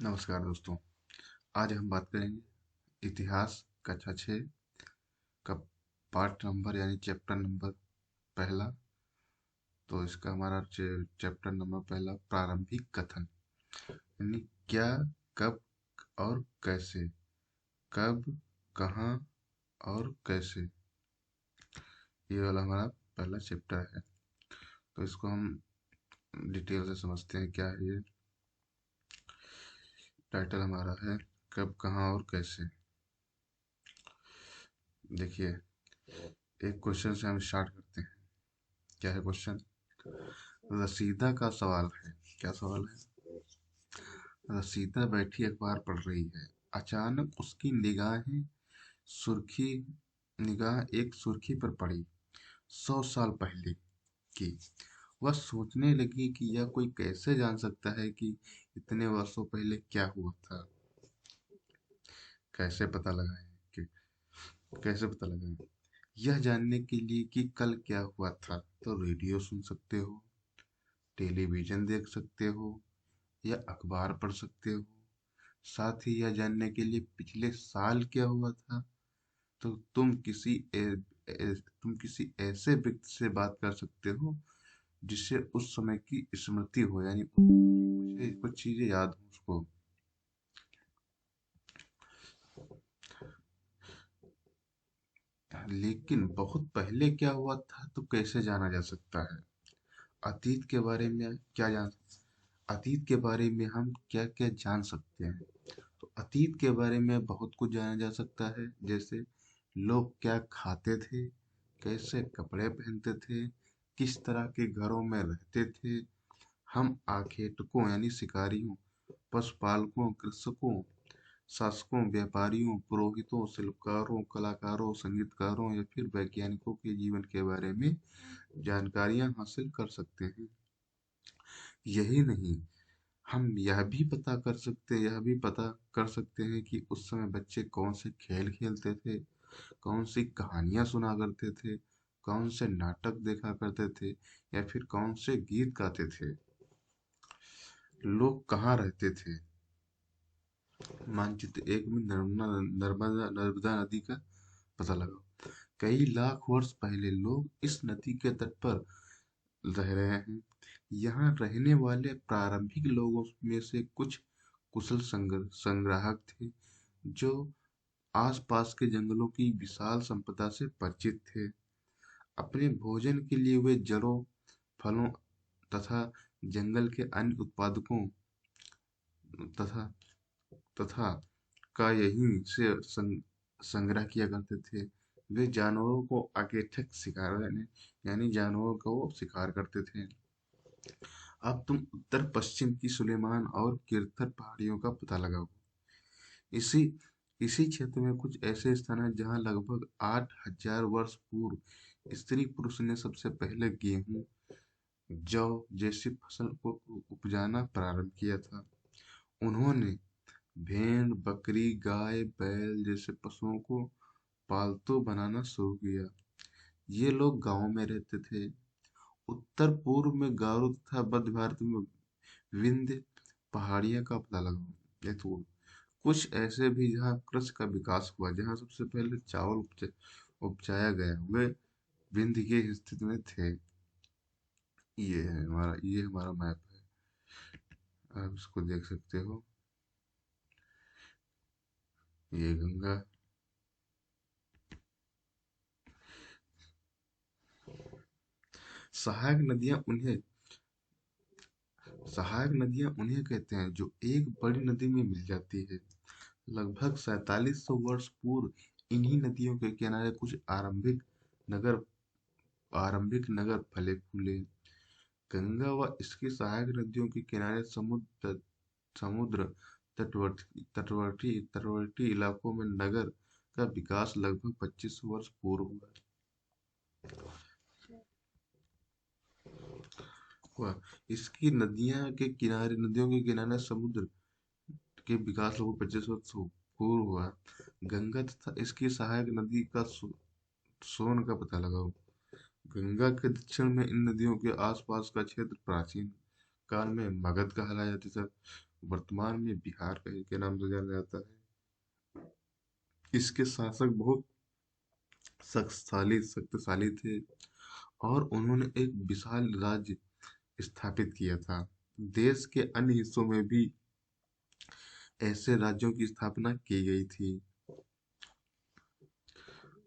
नमस्कार दोस्तों। आज हम बात करेंगे इतिहास कक्षा 6 का पार्ट नंबर यानी चैप्टर नंबर पहला। तो इसका हमारा चैप्टर नंबर पहला प्रारंभिक कथन यानी क्या, कब और कैसे। कब, कहाँ और कैसे, ये वाला हमारा पहला चैप्टर है। तो इसको हम डिटेल से समझते हैं। क्या है ये? टाइटल हमारा है कब, कहाँ और कैसे। देखिए, एक क्वेश्चन से हम स्टार्ट करते हैं। क्या है क्वेश्चन? रसीदा का सवाल है। क्या सवाल है? रसीदा बैठी अखबार पढ़ रही है। अचानक उसकी सुर्खी निगाह एक सुर्खी पर पड़ी। 100 साल पहले की। वह सोचने लगी कि यह कोई कैसे जान सकता है कि इतने वर्षों पहले क्या हुआ था। कैसे पता लगाएं कि कैसे पता लगाएं? यह जानने के लिए कि कल क्या हुआ था तो रेडियो सुन सकते हो, टेलीविजन देख सकते हो या अखबार पढ़ सकते हो। साथ ही यह जानने के लिए पिछले साल क्या हुआ था तो तुम किसी ऐसे व्यक्ति से बात कर सकते हो जिससे उस समय की स्मृति हो, यानी मुझे कुछ चीजें याद हो उसको। लेकिन बहुत पहले क्या हुआ था तो कैसे जाना जा सकता है? अतीत के बारे में क्या जान अतीत के बारे में हम क्या क्या जान सकते हैं? तो अतीत के बारे में बहुत कुछ जाना जा सकता है, जैसे लोग क्या खाते थे, कैसे कपड़े पहनते थे, किस तरह के घरों में रहते थे। हम आखेटकों यानी शिकारियों, पशुपालकों, कृषकों, शासकों, व्यापारियों, पुरोहितों, शिल्पकारों, कलाकारों, संगीतकारों या फिर वैज्ञानिकों के जीवन के बारे में जानकारियां हासिल कर सकते हैं। यही नहीं, हम यह भी पता कर सकते हैं कि उस समय बच्चे कौन से खेल खेलते थे, कौन सी कहानियां सुना करते थे, कौन से नाटक देखा करते थे या फिर कौन से गीत गाते थे। लोग कहाँ रहते थे? मानचित्र एक में नर्मदा नदी का पता लगाओ। कई लाख वर्ष पहले लोग इस नदी के तट पर रह रहे हैं। यहाँ रहने वाले प्रारंभिक लोगों में से कुछ कुशल संग्राहक थे जो आसपास के जंगलों की विशाल संपदा से परिचित थे। अपने भोजन के लिए वे जड़ों, फलों तथा जंगल के अन्य उत्पादकों तथा तथा का यहीं से संग्रह किया करते थे। वे जानवरों को आकेठक शिकार यानी जानवरों को वो शिकार करते थे। अब तुम उत्तर पश्चिम की सुलेमान और किरथर पहाड़ियों का पता लगाओ। इसी इसी क्षेत्र में कुछ ऐसे स्थान हैं जहां लगभग 8,000 वर्ष पूर्व स्त्री पुरुष ने सबसे पहले गेहूं, जौ जैसी फसल को उपजाना प्रारंभ किया था। उन्होंने भेड़, बकरी, गाय, बैल जैसे पशुओं को पालतू बनाना शुरू किया। ये लोग गांवों में रहते थे। उत्तर पूर्व में गारो तथा मध्य भारत में विंध्य पहाड़ियां का पता लगाओ। ये तो कुछ ऐसे भी जहाँ कृषि का विकास हुआ, जहाँ सबसे पहले चावल उपजाया गया, वे विंध्य की स्थिति में थे। ये हमारा मैप है, आप इसको देख सकते हो। ये गंगा, सहायक नदियां उन्हें सहायक नदियां उन्हें कहते हैं जो एक बड़ी नदी में मिल जाती है। लगभग 4700 वर्ष पूर्व इन्हीं नदियों के किनारे कुछ नगर आरंभिक नगर फले फूले। गंगा व इसकी सहायक नदियों के किनारे समुद्र तटवर्ती इलाकों में नगर का विकास लगभग 2500 वर्ष पूर्व हुआ। इसकी नदियों के किनारे समुद्र के विकास लगभग 2500 वर्ष पूर्व हुआ। गंगा तथा इसकी सहायक नदी का सोन का पता लगाओ। गंगा के दक्षिण में इन नदियों के आसपास का क्षेत्र प्राचीन काल में मगध कहलाया जाता था। वर्तमान में बिहार के नाम से जाना जाता है। इसके शासक बहुत शक्तिशाली थे और उन्होंने एक विशाल राज्य स्थापित किया था। देश के अन्य हिस्सों में भी ऐसे राज्यों की स्थापना की गई थी।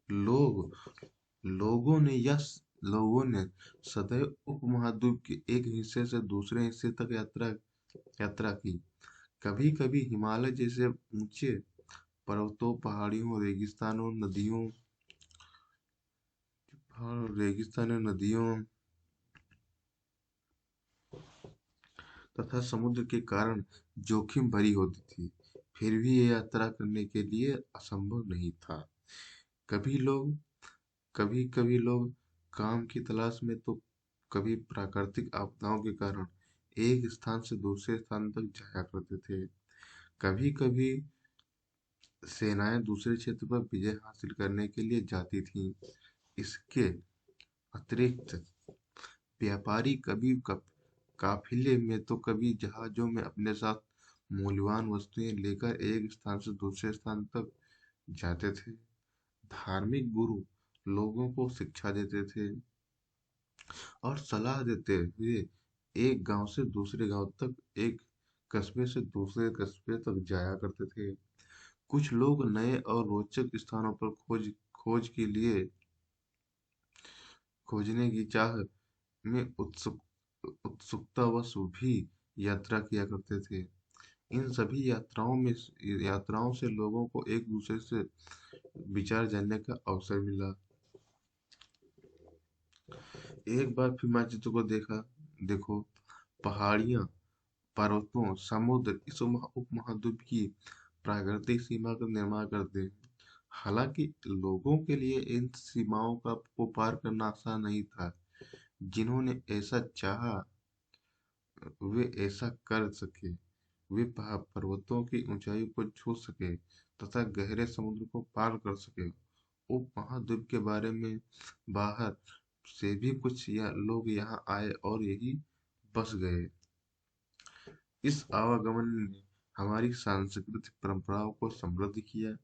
लोग लोगों ने यस लोगों ने सदैव उपमहाद्वीप के एक हिस्से से दूसरे हिस्से तक यात्रा की। कभी कभी हिमालय जैसे ऊंचे पर्वतों, पहाड़ियों, रेगिस्तानों, नदियों तथा समुद्र के कारण जोखिम भरी होती थी। फिर भी ये यात्रा करने के लिए असंभव नहीं था। कभी लोग कभी कभी लोग काम की तलाश में तो कभी प्राकृतिक आपदाओं के कारण एक स्थान से दूसरे स्थान तक जाया करते थे। कभी कभी सेनाएं दूसरे क्षेत्र पर विजय हासिल करने के लिए जाती थीं। इसके अतिरिक्त व्यापारी कभी काफिले में तो कभी जहाजों में अपने साथ मूल्यवान वस्तुएं लेकर एक स्थान से दूसरे स्थान तक जाते थे। धार्मिक गुरु लोगों को शिक्षा देते थे और सलाह देते हुए एक गांव से दूसरे गांव तक, एक कस्बे से दूसरे कस्बे तक जाया करते थे। कुछ लोग नए और रोचक स्थानों पर खोज के लिए खोजने की चाह में उत्सुकतावश भी यात्रा किया करते थे। इन सभी यात्राओं से लोगों को एक दूसरे से विचार जानने का अवसर मिला। एक बार फिर मानचित्र को देखो, पहाड़ियां, पर्वतों, समुद्र इस उपमहाद्वीप की प्राकृतिक सीमा का निर्माण करते हैं। हालांकि लोगों के लिए इन सीमाओं को पार करना आसान नहीं था। जिन्होंने ऐसा चाहा वे ऐसा कर सके। वे पर्वतों की ऊंचाई को छू सके तथा गहरे समुद्र को पार कर सके। उपमहाद्वीप के बारे में बाहर से भी कुछ लोग यहाँ आए और यही बस गए। इस आवागमन ने हमारी सांस्कृतिक परंपराओं को समृद्ध किया।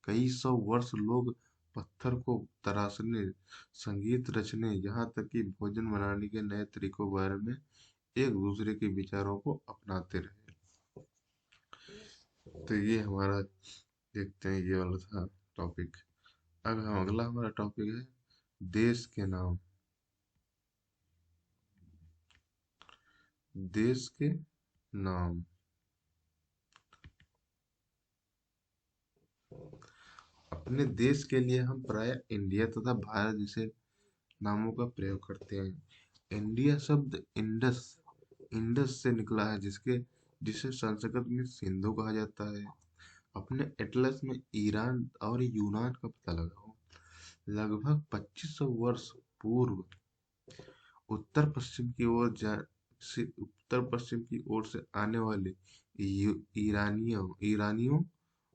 कई सौ वर्ष लोग पत्थर को तराशने, संगीत रचने, यहाँ तक कि भोजन बनाने के नए तरीकों के बारे में एक दूसरे के विचारों को अपनाते रहे। तो ये हमारा देखते हैं, ये वाला था टॉपिक। अब हम अगला हमारा टॉपिक है देश के नाम। देश के नाम। अपने देश के लिए हम प्राय इंडिया तथा भारत जैसे नामों का प्रयोग करते हैं। इंडिया शब्द इंडस से निकला है, जिसे संस्कृत में सिंधु कहा जाता है। अपने एटलस में ईरान और यूनान का पता लगाओ। लगभग 2500 वर्ष पूर्व उत्तर पश्चिम की ओर से आने वाले ईरानियों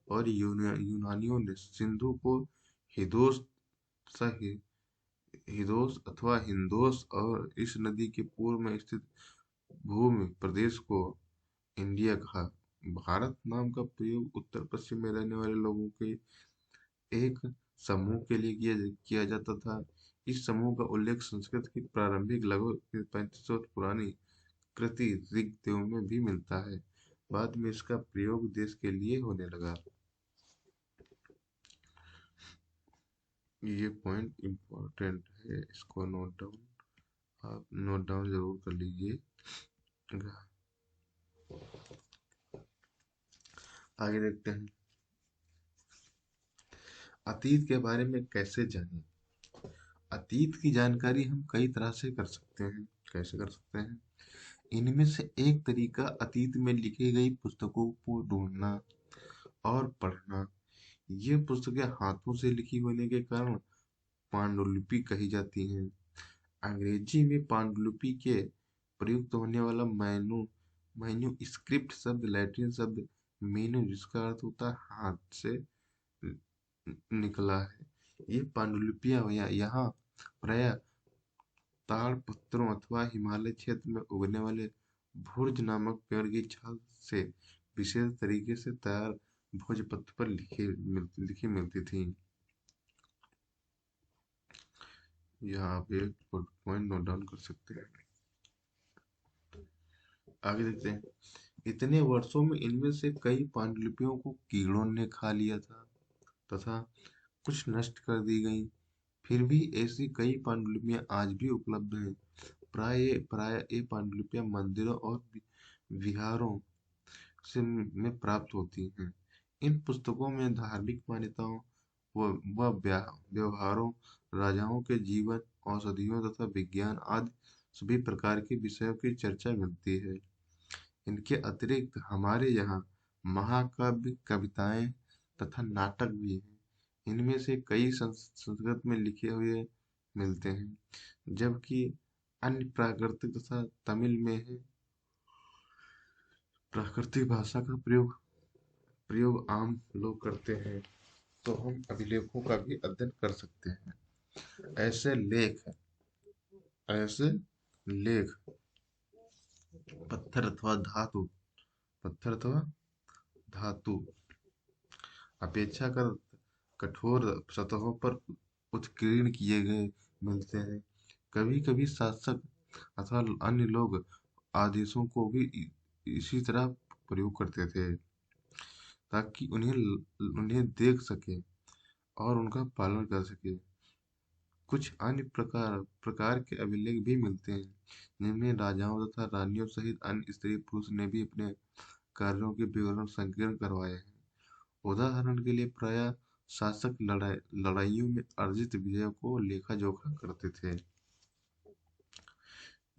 और यूनानियों ने सिंधु को हिदोस हिदोस अथवा हिंदोस और इस नदी के पूर्व में स्थित भूमि प्रदेश को इंडिया कहा। भारत नाम का प्रयोग उत्तर पश्चिम में रहने वाले लोगों के एक समूह के लिए किया जाता था। इस समूह का उल्लेख संस्कृत की प्रारंभिक लगभग 3500 वर्ष पुरानी कृति ऋग्वेद में भी मिलता है। बाद में इसका प्रयोग देश के लिए होने लगा। ये पॉइंट इम्पोर्टेंट है, इसको आप नोट डाउन जरूर कर लीजिए। आगे देखते हैं, अतीत के बारे में कैसे जानें। अतीत की जानकारी हम कई तरह से कर सकते हैं। कैसे कर सकते हैं? इनमें से एक तरीका अतीत में लिखी गई पुस्तकों को ढूंढना और पढ़ना। ये पुस्तकें हाथों से लिखी होने के कारण पांडुलिपि कही जाती हैं। अंग्रेजी में पांडुलिपि के प्रयुक्त होने वाला मैन्युस्क्रिप्ट शब्द लैटिन शब्द मेनू, जिसका अर्थ होता है हाथ से निकला है। ये पांडुलिपियां यहाँ प्राय ताड़पत्रों अथवा हिमालय क्षेत्र में उगने वाले भुर्ज नामक पेड़ की छाल से विशेष तरीके से तैयार भोजपत्र पर लिखी मिलती थी। यहाँ आप एक पॉइंट नोट डाउन कर सकते हैं। आगे देखते हैं। इतने वर्षों में इनमें से कई पांडुलिपियों को कीड़ों ने खा लिया था तथा कुछ नष्ट कर दी गई। फिर भी ऐसी कई पांडुलिपियां आज भी उपलब्ध हैं। प्राय ये पांडुलिपियां मंदिरों और विहारों से में प्राप्त होती हैं। इन पुस्तकों में धार्मिक मान्यताओं व्यवहारों, राजाओं के जीवन, औषधियों तथा विज्ञान आदि सभी प्रकार के विषयों की चर्चा मिलती है। इनके अतिरिक्त हमारे यहाँ महाकाव्य, कविताएं तथा नाटक भी हैं। इनमें से कई संस्कृत में लिखे हुए मिलते हैं, जबकि अन्य प्राकृतिक तथा तमिल में है। प्राकृतिक भाषा का प्रयोग आम लोग करते हैं, तो हम अभिलेखों का भी अध्ययन कर सकते हैं। ऐसे लेख ऐसे लेख पत्थर अथवा धातु पत्थर अथवा धातु अपेक्षाकृत कठोर सतहों पर उत्कीर्ण किए गए मिलते हैं। कभी कभी शासक अथवा अन्य लोग आदेशों को भी इसी तरह प्रयोग करते थे, ताकि उन्हें देख सके और उनका पालन कर सके। कुछ अन्य प्रकार के अभिलेख भी मिलते हैं, जिनमें राजाओं तथा रानियों सहित अन्य स्त्री पुरुष ने भी अपने कार्यों के विवरण संकीर्ण करवाए हैं। उदाहरण के लिए प्रायः शासक लड़ाइयों में अर्जित विजय को लेखा जोखा करते थे।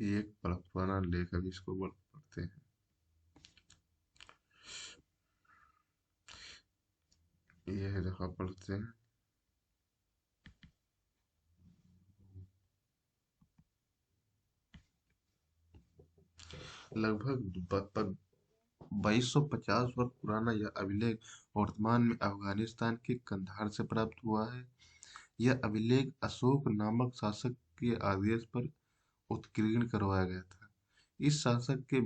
ये एक बड़ा पुराना लेख है, इसको पढ़ते हैं। यह जगह पढ़ते हैं। लगभग 2250 वर्ष पुराना यह अभिलेख वर्तमान में अफगानिस्तान के कंधार से प्राप्त हुआ है। यह अभिलेख अशोक नामक शासक के आदेश पर उत्कीर्ण करवाया गया था। इस शासक के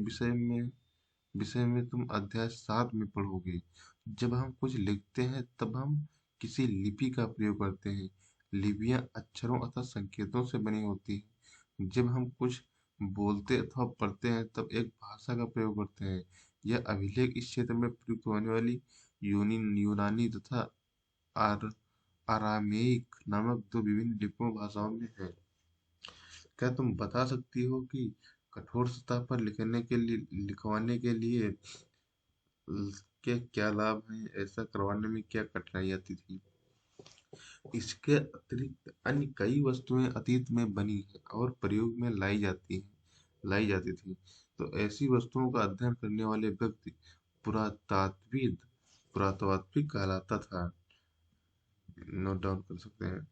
विषय में तुम अध्याय 7 में पढ़ोगे। जब हम कुछ लिखते हैं तब हम किसी लिपि का प्रयोग करते हैं। लिपियां अक्षरों अथवा संकेतों से बनी होती हैं। जब हम कुछ बोलते अथवा पढ़ते हैं तब एक भाषा का प्रयोग करते हैं। यह अभिलेख इस क्षेत्र में प्रयुक्त होने वाली यूनानी तथा आर अरामेइक नामक दो विभिन्न लिपियों भाषाओं में है। क्या तुम बता सकती हो कि कठोर सतह पर लिखवाने के लिए के क्या लाभ हैं? ऐसा करवाने में क्या कठिनाई आती थी? इसके अतिरिक्त अन्य कई वस्तुएं अतीत में बनी हैं और प्रयोग में लाई जाती थी। तो ऐसी वस्तुओं का अध्ययन करने वाले व्यक्ति पुरातात्विद पुरातात्विक कहलाता था। नोट डाउन कर सकते हैं।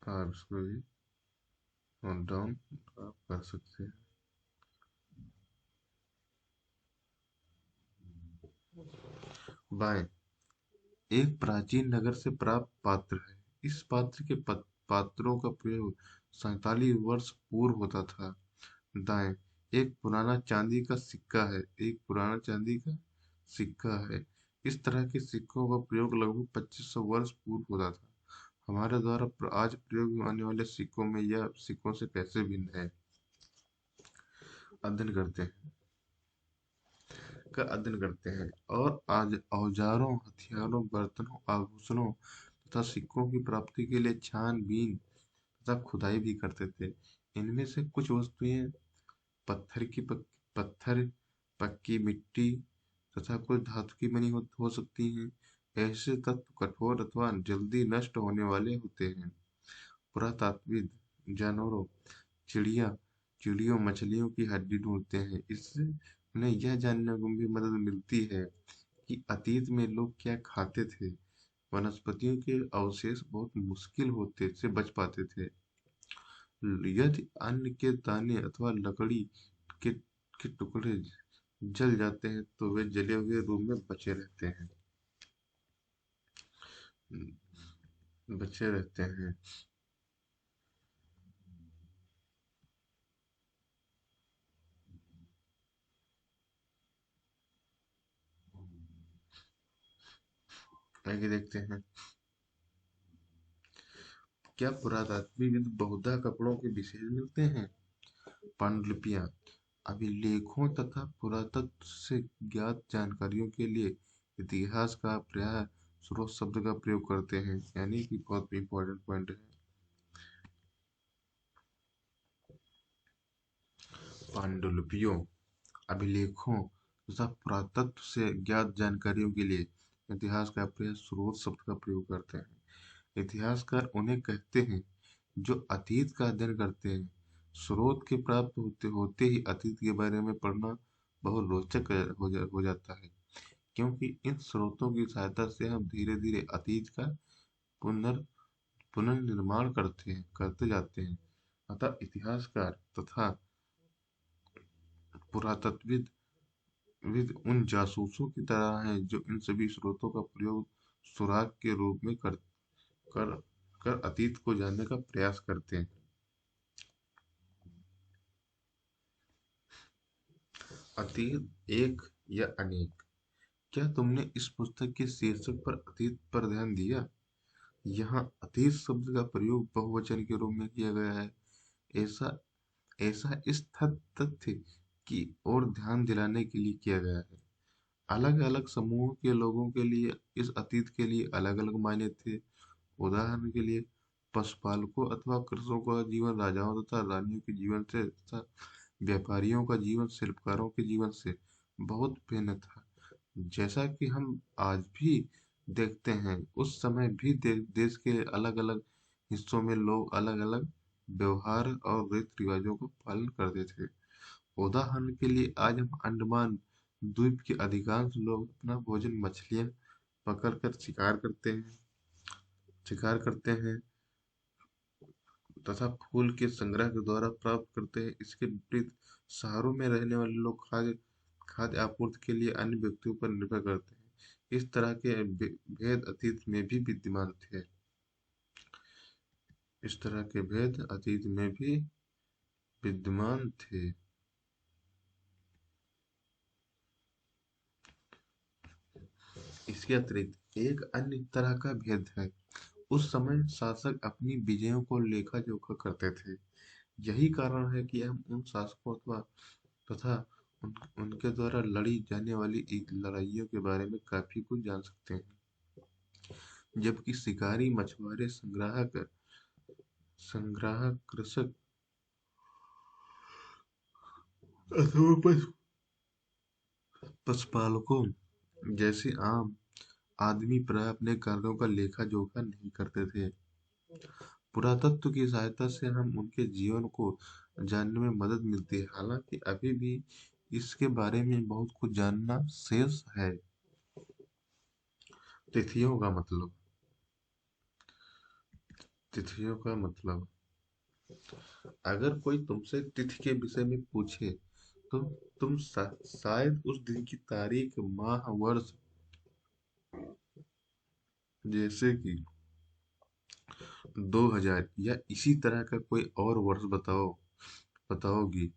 और उसको भी नोट डाउन आप कर सकते हैं। बाएं, एक प्राचीन नगर से प्राप्त पात्र है। इस पात्र के पात्रों का प्रयोग 47 वर्ष पूर्व होता था। दाएं, एक पुराना चांदी का सिक्का है। एक पुराना चांदी का सिक्का है। इस तरह के सिक्कों का प्रयोग लगभग 2500 वर्ष पूर्व होता था। हमारे द्वारा आज प्रयोग में आने वाले सिक्कों में यह सिक्कों से कैसे भिन्न है, अध्ययन करते हैं और आज औजारों, हथियारों, बर्तनों, आभूषणों तथा सिक्कों की प्राप्ति के लिए छानबीन तथा खुदाई भी करते थे। इनमें से कुछ वस्तुएं पत्थर, पक्की मिट्टी तथा कुछ धातु की बनी हो सकती हैं। ऐसे तत्व कठोर अथवा जल्दी नष्ट होने वाले होते हैं। पुरातात्विक जानवरों, चिड़ियों, मछलियों की हड्डी ढूंढते हैं। इससे उन्हें यह जानने को भी मदद मिलती है कि अतीत में लोग क्या खाते थे। वनस्पतियों के अवशेष बहुत मुश्किल होते से बच पाते थे। यदि अन्न के दाने अथवा लकड़ी के टुकड़े जल जाते हैं तो वे जले हुए रूप में बचे रहते हैं। आगे देखते हैं। क्या पुरातात्विक बहुधा कपड़ों के विशेष मिलते हैं? पांडुलिपियां अभिलेखों तथा पुरातत्व से ज्ञात जानकारियों के लिए इतिहासकार प्रायः स्रोत शब्द का प्रयोग करते हैं, यानी कि बहुत इंपॉर्टेंट पॉइंट है। पांडुलिपियों अभिलेखों तथा पुरातत्व से ज्ञात जानकारियों के लिए इतिहासकार प्रायः स्रोत शब्द का प्रयोग करते हैं। इतिहासकार उन्हें कहते हैं जो अतीत का अध्ययन करते हैं। स्रोत के प्राप्त होते होते ही अतीत के बारे में पढ़ना बहुत रोचक हो जाता है, क्योंकि इन स्रोतों की सहायता से हम धीरे धीरे अतीत का पुनर् पुनर्निर्माण करते जाते हैं। अतः इतिहासकार तथा पुरातत्वविद उन जासूसों की तरह हैं जो इन सभी स्रोतों का प्रयोग सुराग के रूप में कर, कर अतीत को जानने का प्रयास करते हैं। अतीत एक या अनेक। क्या तुमने इस पुस्तक के शीर्षक पर अतीत पर ध्यान दिया? यहाँ अतीत शब्द का प्रयोग बहुवचन के रूप में किया गया है। ऐसा ऐसा इस तथ्य की ओर ध्यान दिलाने के लिए किया गया है। अलग अलग समूह के लोगों के लिए इस अतीत के लिए अलग अलग मायने थे। उदाहरण के लिए पशुपालकों अथवा कृषकों का जीवन राजाओं तथा रानियों के जीवन से तथा व्यापारियों का जीवन शिल्पकारों के जीवन से बहुत भिन्न था। जैसा कि हम आज भी देखते हैं, उस समय भी देश के अलग अलग हिस्सों में लोग अलग अलग व्यवहार और रीति रिवाजों का पालन करते थे। उदाहरण के लिए आज हम अंडमान द्वीप के अधिकांश लोग अपना भोजन मछलियां पकड़कर शिकार करते हैं तथा फूल के संग्रह के द्वारा प्राप्त करते हैं। इसके विपरीत शहरों में रहने वाले लोग खाद्य आपूर्ति के लिए अन्य व्यक्तियों पर निर्भर करते हैं। इस तरह के भेद अतीत में भी विद्यमान थे। इस तरह के भेद अतीत में भी विद्यमान थे। इसके अतिरिक्त एक अन्य तरह का भेद है। उस समय शासक अपनी विजयों को लेखा जोखा करते थे। यही कारण है कि हम उन शासकों अथवा तथा उनके द्वारा लड़ी जाने वाली लड़ाइयों के बारे में काफी कुछ जान सकते हैं। जबकि शिकारी, मछुआरे, संग्राहक, कृषक अथवा पशुपालकों जैसे आम आदमी प्राय अपने कार्यों का लेखा जोखा नहीं करते थे। पुरातत्व की सहायता से हम उनके जीवन को जानने में मदद मिलती है, हालांकि अभी भी इसके बारे में बहुत कुछ जानना शेष है। तिथियों का मतलब तिथियों का मतलब अगर कोई तुमसे तिथि के विषय में पूछे तो तुम शायद उस दिन की तारीख, माह, वर्ष, जैसे कि 2000 या इसी तरह का कोई और वर्ष बताओगी।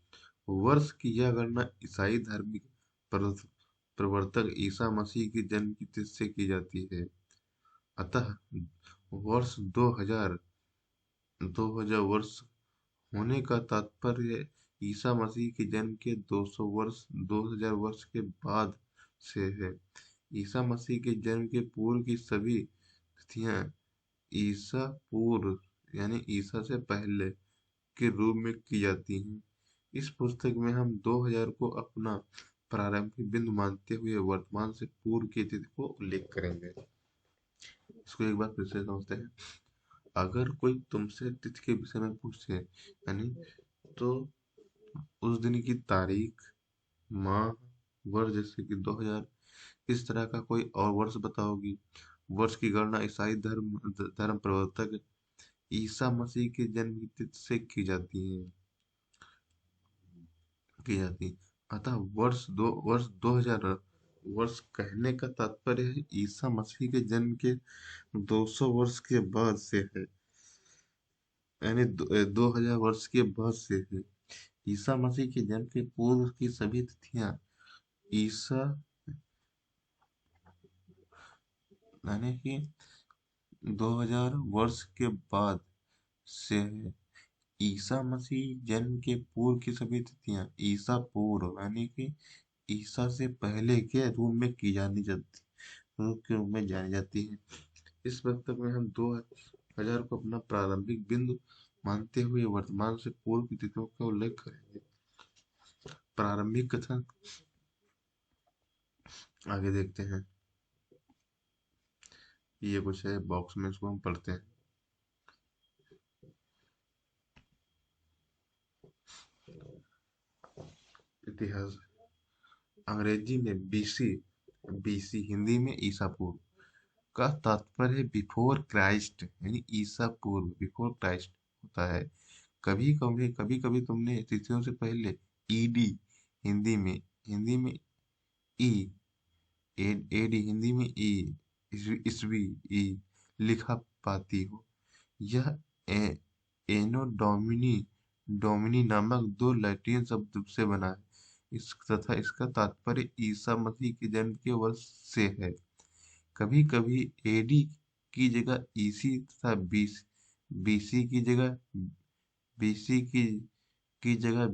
वर्ष की यह गणना ईसाई धार्मिक प्रवर्तक ईसा मसीह के जन्म की तिथि से की जाती है। अतः वर्ष 2000 वर्ष होने का तात्पर्य ईसा मसीह के जन्म के 2000 वर्ष के बाद से है। ईसा मसीह के जन्म के पूर्व की सभी तिथियां ईसा पूर्व यानी ईसा से पहले के रूप में की जाती हैं। इस पुस्तक में हम 2000 को अपना प्रारंभिक बिंदु मानते हुए वर्तमान से पूर्व की तिथि को उल्लेख करेंगे। इसको एक बार फिर से समझते हैं। अगर कोई तुमसे तिथि के विषय में पूछे, यानी तो उस दिन की तारीख, माह, वर्ष जैसे कि 2000 इस तरह का कोई और वर्ष बताओगी। वर्ष की गणना ईसाई धर्म प्रवर्तक ईसा मसीह के जन्म की तिथि से की जाती। अतः वर्ष 2000 वर्ष कहने का तात्पर्य है ईसा मसीह के जन्म के 200 वर्ष के बाद से है, यानी 2000 वर्ष के बाद से है। ईसा मसीह के जन्म के पूर्व की सभी तिथियां ईसा यानी कि 2000 वर्ष के बाद से है। ईसा मसीह जन्म के पूर्व की सभी तिथियां ईसा पूर्व यानी कि ईसा से पहले के रूप में की जानी जाती रूप के रूप में जानी जाती है। इस वक्त में हम 2000 को अपना प्रारंभिक बिंदु मानते हुए वर्तमान से पूर्व की तिथियों का उल्लेख करेंगे। प्रारंभिक कथन आगे देखते हैं। ये कुछ है बॉक्स में, इसको हम पढ़ते हैं। इतिहास अंग्रेजी में बीसी, बीसी हिंदी में ईसा पूर्व का तात्पर्य बिफोर क्राइस्ट यानी ईसा पूर्व, बिफोर क्राइस्ट होता है। कभी कभी तुमने तिथियों से पहले ईडी हिंदी में ई एडी हिंदी में ई ईसवी ई लिखा पाती हो। यह ए, एनो डोमिनी नामक दो लैटिन शब्द से बना है। तथा इसका तात्पर्य ईसा मसीह के जन्म के वर्ष से है। कभी कभी एडी की जगह ईसी तथा बीसी की जगह बीसी की जगह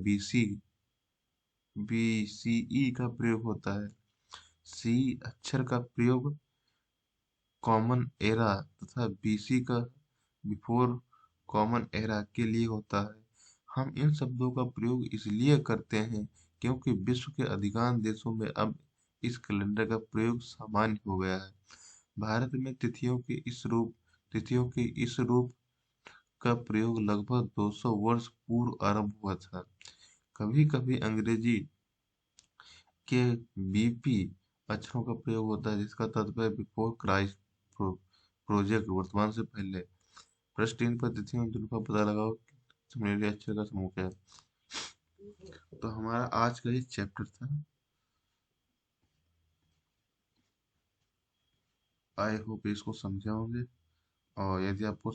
बीसीई का प्रयोग होता है। सी अक्षर का प्रयोग कॉमन एरा तथा बीसी का बिफोर कॉमन एरा के लिए होता है। हम इन शब्दों का प्रयोग इसलिए करते हैं क्योंकि विश्व के अधिकांश देशों में अब इस कैलेंडर का प्रयोग सामान्य हो गया है। भारत में तिथियों के इस रूप का प्रयोग लगभग 200 वर्ष पूर्व आरंभ हुआ था। कभी कभी अंग्रेजी के बीपी अक्षरों का प्रयोग होता है जिसका तात्पर्य बिफोर क्राइस्ट प्रोजेक्ट वर्तमान से पहले। पृष्ठ 3 पर तिथियों और दिनों का पता लगाओ। सुनहरे अक्षर का समूह क्या है। तो हमारा आज का ये चैप्टर था। आई होप इसको समझे होंगे। और यदि आपको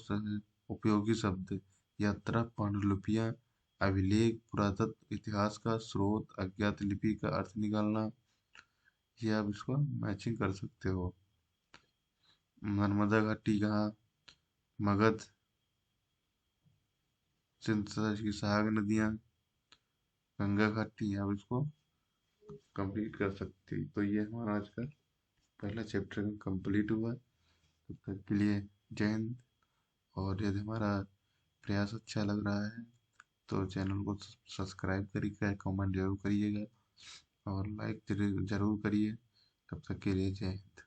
उपयोगी शब्द यात्रा, पांडुलिपियां, अभिलेख, पुरातत्व, इतिहास का स्रोत, अज्ञात लिपि का अर्थ निकालना, ये आप इसको मैचिंग कर सकते हो। नर्मदा घाटी कहाँ, मगध, सिंध की सहायक नदियां, गंगा घाटी, आप इसको कंप्लीट कर सकते। तो ये हमारा आज का पहला चैप्टर कंप्लीट हुआ। तब तक के लिए जय हिंद। और यदि हमारा प्रयास अच्छा लग रहा है तो चैनल को सब्सक्राइब करिएगा, कमेंट जरूर करिएगा और लाइक जरूर करिए। तब तक के लिए जय हिंद।